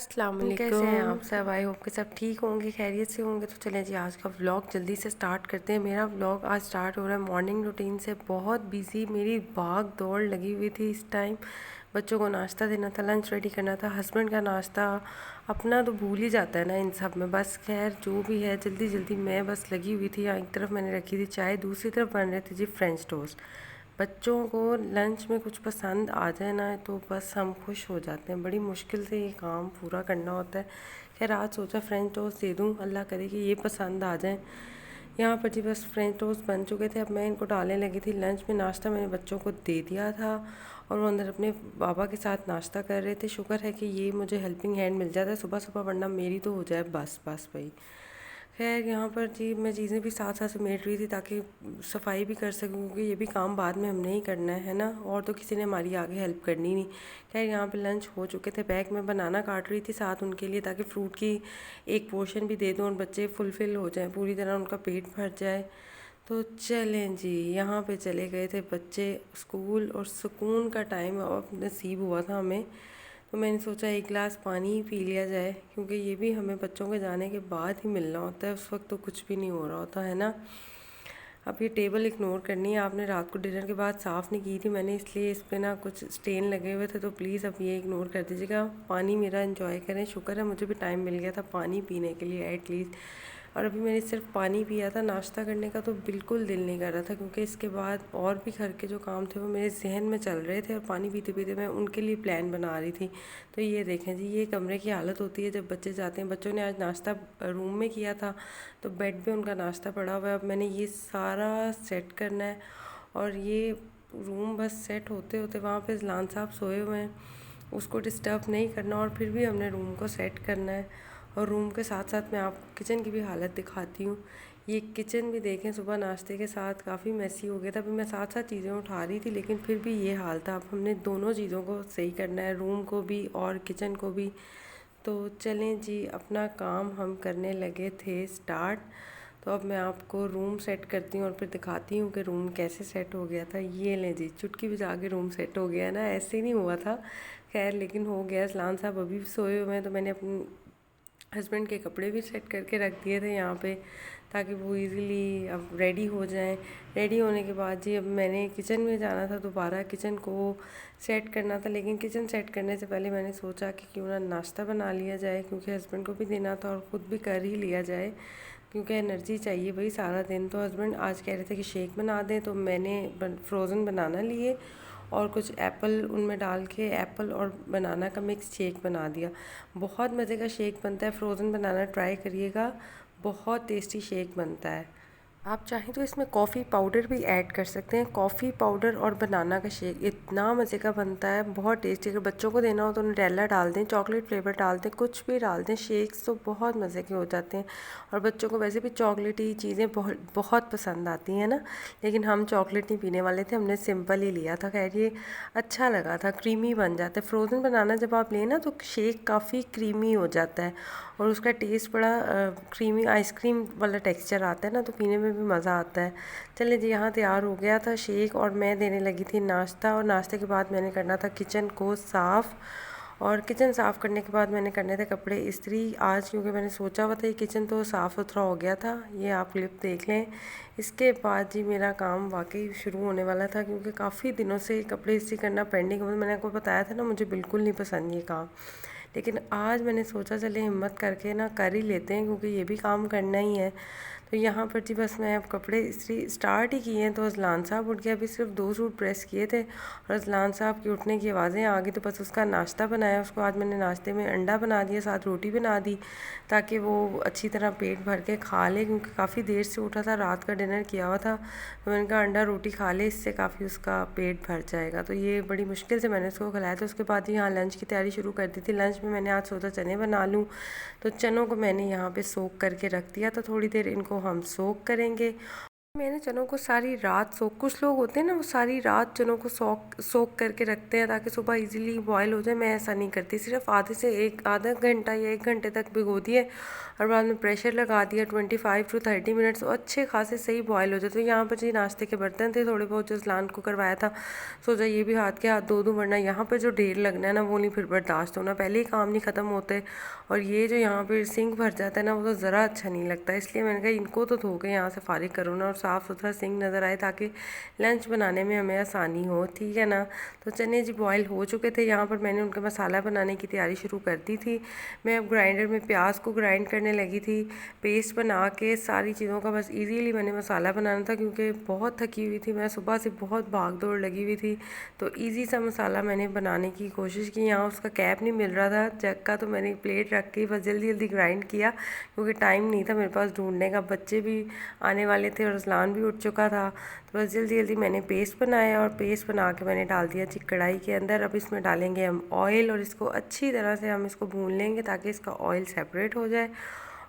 अस्सलाम कैसे हैं वालेकुम। आप सब? आई होप कि सब ठीक होंगे, खैरियत से होंगे। तो चलें जी, आज का व्लॉग जल्दी से स्टार्ट करते हैं। मेरा व्लॉग आज स्टार्ट हो रहा है मॉर्निंग रूटीन से। बहुत बिजी मेरी भाग दौड़ लगी हुई थी इस टाइम। बच्चों को नाश्ता देना था, लंच रेडी करना था, हस्बैंड का नाश्ता। अपना तो भूल ही जाता है ना इन सब में। बस खैर जो भी है, जल्दी जल्दी मैं बस लगी हुई थी। यहाँ एक तरफ मैंने रखी थी चाय, दूसरी तरफ बन रहे थे जी फ्रेंच टोस्ट। बच्चों को लंच में कुछ पसंद आ जाए ना तो बस हम खुश हो जाते हैं। बड़ी मुश्किल से ये काम पूरा करना होता है। खैर आज सोचा फ्रेंच टोस्ट दे दूँ, अल्लाह करे कि ये पसंद आ जाए। यहाँ पर जी बस फ्रेंच टोस्ट बन चुके थे। अब मैं इनको डालने लगी थी लंच में। नाश्ता मैंने बच्चों को दे दिया था और वो अंदर अपने बाबा के साथ नाश्ता कर रहे थे। शुक्र है कि ये मुझे हेल्पिंग हैंड मिल जाता है सुबह सुबह, वरना मेरी तो हो जाए बस बस भाई। खैर यहाँ पर जी मैं चीज़ें भी साथ साथ समेट रही थी ताकि सफाई भी कर सकूँ, क्योंकि ये भी काम बाद में हमने ही करना है ना, और तो किसी ने हमारी आगे हेल्प करनी नहीं। खैर यहाँ पे लंच हो चुके थे पैक। मैं बनाना काट रही थी साथ उनके लिए, ताकि फ्रूट की एक पोर्शन भी दे दूँ और बच्चे फुलफ़िल हो जाएं, पूरी तरह उनका पेट भर जाए। तो चलें जी, यहाँ पे चले गए थे बच्चे स्कूल और सुकून का टाइम अब नसीब हुआ था हमें। तो मैंने सोचा एक गिलास पानी ही पी लिया जाए, क्योंकि ये भी हमें बच्चों के जाने के बाद ही मिलना होता है। उस वक्त तो कुछ भी नहीं हो रहा होता है ना। अब ये टेबल इग्नोर करनी है। आपने रात को डिनर के बाद साफ़ नहीं की थी मैंने, इसलिए इस पर ना कुछ स्टेन लगे हुए थे, तो प्लीज़ अब ये इग्नोर कर दीजिएगा। पानी मेरा एंजॉय करें। शुक्र है मुझे भी टाइम मिल गया था पानी पीने के लिए एटलीस्ट। और अभी मैंने सिर्फ पानी पिया था। नाश्ता करने का तो बिल्कुल दिल नहीं कर रहा था, क्योंकि इसके बाद और भी घर के जो काम थे वो मेरे जहन में चल रहे थे, और पानी पीते पीते मैं उनके लिए प्लान बना रही थी। तो ये देखें जी, ये कमरे की हालत होती है जब बच्चे जाते हैं। बच्चों ने आज नाश्ता रूम में किया था, तो बेड पे उनका नाश्ता पड़ा हुआ है। अब मैंने ये सारा सेट करना है, और ये रूम बस सेट होते होते वहाँ पे ज़लान साहब सोए हुए हैं, उसको डिस्टर्ब नहीं करना, और फिर भी हमने रूम को सेट करना है। और रूम के साथ साथ मैं आपको किचन की भी हालत दिखाती हूँ। ये किचन भी देखें, सुबह नाश्ते के साथ काफ़ी मैसी हो गया था। अभी मैं साथ साथ चीज़ें उठा रही थी, लेकिन फिर भी ये हाल था। अब हमने दोनों चीज़ों को सही करना है, रूम को भी और किचन को भी। तो चलें जी, अपना काम हम करने लगे थे स्टार्ट। तो अब मैं आपको रूम सेट करती हूँ और फिर दिखाती हूँ कि रूम कैसे सेट हो गया था। ये लें जी, चुटकी बजा के रूम सेट हो गया ना, ऐसे ही नहीं हुआ था खैर, लेकिन हो गया। सलान साहब अभी भी सोए हुए हैं, तो मैंने अपने हस्बैंड के कपड़े भी सेट करके रख दिए थे यहाँ पे, ताकि वो इजीली अब रेडी हो जाएं। रेडी होने के बाद जी अब मैंने किचन में जाना था, दोबारा किचन को सेट करना था। लेकिन किचन सेट करने से पहले मैंने सोचा कि क्यों ना नाश्ता बना लिया जाए, क्योंकि हस्बैंड को भी देना था और ख़ुद भी कर ही लिया जाए, क्योंकि एनर्जी चाहिए भाई सारा दिन। तो हस्बैंड आज कह रहे थे कि शेक बना दें, तो मैंने फ्रोज़न बनाना लिए और कुछ एप्पल उनमें डाल के एप्पल और बनाना का मिक्स शेक बना दिया। बहुत मज़े का शेक बनता है, फ्रोज़न बनाना ट्राई करिएगा, बहुत टेस्टी शेक बनता है। आप चाहें तो इसमें कॉफ़ी पाउडर भी ऐड कर सकते हैं। कॉफ़ी पाउडर और बनाना का शेक इतना मज़े का बनता है, बहुत टेस्टी। अगर बच्चों को देना हो तो नटेला डाल दें, चॉकलेट फ्लेवर डाल दें, कुछ भी डाल दें। शेक्स तो बहुत मज़े के हो जाते हैं, और बच्चों को वैसे भी चॉकलेटी चीज़ें बहुत बहुत पसंद आती हैं ना। लेकिन हम चॉकलेट नहीं पीने वाले थे, हमने सिंपल ही लिया था। खैर ये अच्छा लगा था, क्रीमी बन जाता है। फ्रोज़न बनाना जब आप लें ना तो शेक काफ़ी क्रीमी हो जाता है, और उसका टेस्ट बड़ा क्रीमी आइसक्रीम वाला टेक्सचर आता है ना, तो पीने में भी मज़ा आता है। चलिए जी, यहाँ तैयार हो गया था शेक और मैं देने लगी थी नाश्ता। और नाश्ते के बाद मैंने करना था किचन को साफ़, और किचन साफ़ करने के बाद मैंने करने थे कपड़े इस्त्री आज, क्योंकि मैंने सोचा हुआ था ये किचन तो साफ़ सुथरा हो गया था। ये आप क्लिप देख लें। इसके बाद जी मेरा काम वाकई शुरू होने वाला था, क्योंकि काफ़ी दिनों से कपड़े इस्त्री करना पेंडिंग। मैंने आपको बताया था ना, मुझे बिल्कुल नहीं पसंद ये काम, लेकिन आज मैंने सोचा चले हिम्मत करके ना कर ही लेते हैं, क्योंकि ये भी काम करना ही है। तो यहाँ पर जी बस मैं अब कपड़े इस्त्री स्टार्ट ही किए हैं, तो अजलान साहब उठ गया। अभी सिर्फ 2 सूट प्रेस किए थे, और अजलान साहब की उठने की आवाज़ें आ गई, तो बस उसका नाश्ता बनाया। उसको आज मैंने नाश्ते में अंडा बना दिया, साथ रोटी बना दी, ताकि वो अच्छी तरह पेट भर के खा ले, क्योंकि काफ़ी देर से उठा था, रात का डिनर किया हुआ था। तो मैंने कहा अंडा रोटी खा ले, इससे काफ़ी उसका पेट भर जाएगा। तो ये बड़ी मुश्किल से मैंने उसको खिलाया। तो उसके बाद यहाँ लंच की तैयारी शुरू कर दी थी। लंच में मैंने आज सोचा चने बना लूँ, तो चनों को मैंने यहाँ पे सोक करके रख दिया। तो थोड़ी देर इनको हम सोक करेंगे, मैंने चनों को सारी रात कुछ लोग होते हैं ना, वो सारी रात चनों को सोक करके रखते हैं ताकि सुबह इजीली बॉयल हो जाए। मैं ऐसा नहीं करती, सिर्फ आधा घंटा या 1 घंटे तक भिगो दिए और बाद में प्रेशर लगा दिया 25 to 30 मिनट्स, और अच्छे खासे सही बॉयल हो जाए। तो यहाँ पर जी नाश्ते के बर्तन थे थोड़े बहुत, जो जलान को करवाया था, सोचा ये भी हाथ के हाथ धो दूँ, वरना यहाँ पर जो ढेर लगना है ना वो नहीं फिर बर्दाश्त होना, पहले ही काम नहीं ख़त्म होते। और ये जो यहाँ पर सिंक भर जाता है ना, वो तो ज़रा अच्छा नहीं लगता, इसलिए मैंने कहा इनको तो धो के यहाँ से फारिग करो ना, और साफ़ सुथरा सिंक नज़र आए ताकि लंच बनाने में हमें आसानी हो, ठीक है ना। तो चने जी बॉयल हो चुके थे, यहाँ पर मैंने उनका मसाला बनाने की तैयारी शुरू कर दी थी। मैं अब ग्राइंडर में प्याज को ग्राइंड करने लगी थी, पेस्ट बना के सारी चीज़ों का, बस इजीली मैंने मसाला बनाना था क्योंकि बहुत थकी हुई थी मैं, सुबह से बहुत भाग दौड़ लगी हुई थी। तो ईजी सा मसाला मैंने बनाने की कोशिश की। यहाँ उसका कैप नहीं मिल रहा था जग का, तो मैंने प्लेट रख के बस जल्दी जल्दी ग्राइंड किया क्योंकि टाइम नहीं था मेरे पास ढूंढने का, बच्चे भी आने वाले थे और रसलान भी उठ चुका था। तो बस जल्दी जल्दी मैंने पेस्ट बनाया और पेस्ट बना के मैंने डाल दिया कढ़ाई के अंदर। अब इसमें डालेंगे हम ऑयल और इसको अच्छी तरह से हम इसको भून लेंगे ताकि इसका ऑयल सेपरेट हो जाए।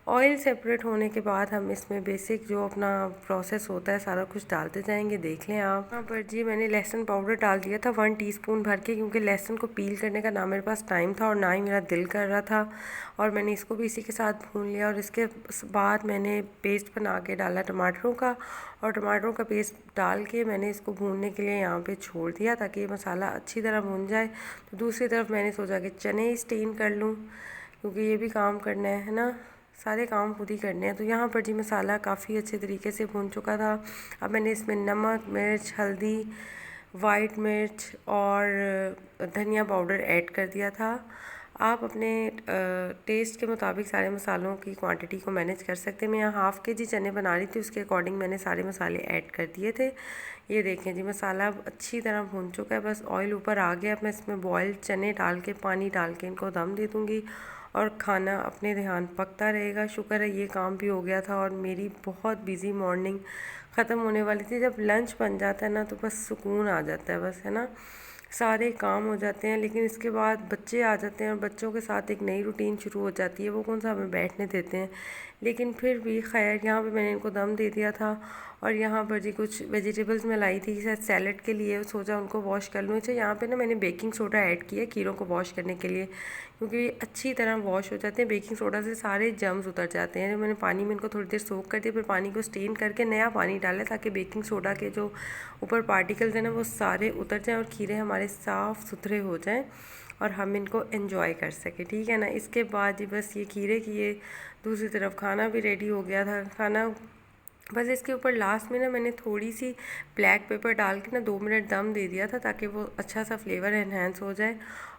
ऑयल सेपरेट होने के बाद हम इसमें बेसिक जो अपना प्रोसेस होता है सारा कुछ डालते जाएंगे, देख लें आप। यहाँ पर जी मैंने लहसुन पाउडर डाल दिया था 1 टीस्पून भर के, क्योंकि लहसुन को पील करने का ना मेरे पास टाइम था और ना ही मेरा दिल कर रहा था, और मैंने इसको भी इसी के साथ भून लिया। और इसके बाद मैंने पेस्ट बना के डाला टमाटरों का, और टमाटरों का पेस्ट डाल के मैंने इसको भूनने के लिए यहाँ पे छोड़ दिया ताकि ये मसाला अच्छी तरह भून जाए। तो दूसरी तरफ मैंने सोचा कि चने स्टीम कर लूँ क्योंकि ये भी काम करना है ना, सारे काम खुद ही करने हैं। तो यहाँ पर जी मसाला काफ़ी अच्छे तरीके से भून चुका था। अब मैंने इसमें नमक, मिर्च, हल्दी, वाइट मिर्च और धनिया पाउडर ऐड कर दिया था। आप अपने टेस्ट के मुताबिक सारे मसालों की क्वांटिटी को मैनेज कर सकते हैं। मैं यहाँ हाफ़ के जी चने बना रही थी, उसके अकॉर्डिंग मैंने सारे मसाले ऐड कर दिए थे। ये देखें जी मसाला अच्छी तरह भून चुका है, बस ऑयल ऊपर आ गया। अब मैं इसमें बॉयल चने डाल के, पानी डाल के इनको दम दे दूँगी और खाना अपने ध्यान पकता रहेगा। शुक्र है ये काम भी हो गया था और मेरी बहुत बिज़ी मॉर्निंग ख़त्म होने वाली थी। जब लंच बन जाता है ना तो बस सुकून आ जाता है, बस है ना, सारे काम हो जाते हैं। लेकिन इसके बाद बच्चे आ जाते हैं और बच्चों के साथ एक नई रूटीन शुरू हो जाती है, वो कौन सा हमें बैठने देते हैं। लेकिन फिर भी खैर यहाँ पे मैंने इनको दम दे दिया था। और यहाँ पर जी कुछ वेजिटेबल्स मैं लाई थी शायद सैलड के लिए, सोचा उनको वॉश कर लूँ। अच्छा यहाँ पे ना मैंने बेकिंग सोडा ऐड किया खीरों को वॉश करने के लिए, क्योंकि ये अच्छी तरह वॉश हो जाते हैं। बेकिंग सोडा से सारे जम्स उतर जाते हैं। मैंने पानी में इनको थोड़ी देर सोक कर दिया, फिर पानी को स्टेन करके नया पानी डाला ताकि बेकिंग सोडा के जो ऊपर पार्टिकल्स हैं ना वो सारे उतर जाएँ और खीरे हमारे साफ़ सुथरे हो जाएँ और हम इनको एंजॉय कर सकें, ठीक है ना। इसके बाद जी बस ये खीरे किए, दूसरी तरफ खाना भी रेडी हो गया था। खाना बस इसके ऊपर लास्ट में ना मैंने थोड़ी सी ब्लैक पेपर डाल के ना 2 मिनट दम दे दिया था ताकि वो अच्छा सा फ्लेवर एनहेंस हो जाए,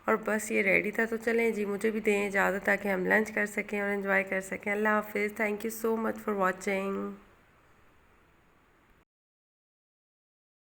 और बस ये रेडी था। तो चलें जी, मुझे भी दें इजाज़त ताकि हम लंच कर सकें और एंजॉय कर सकें। अल्लाह हाफिज़, thank you so much for watching.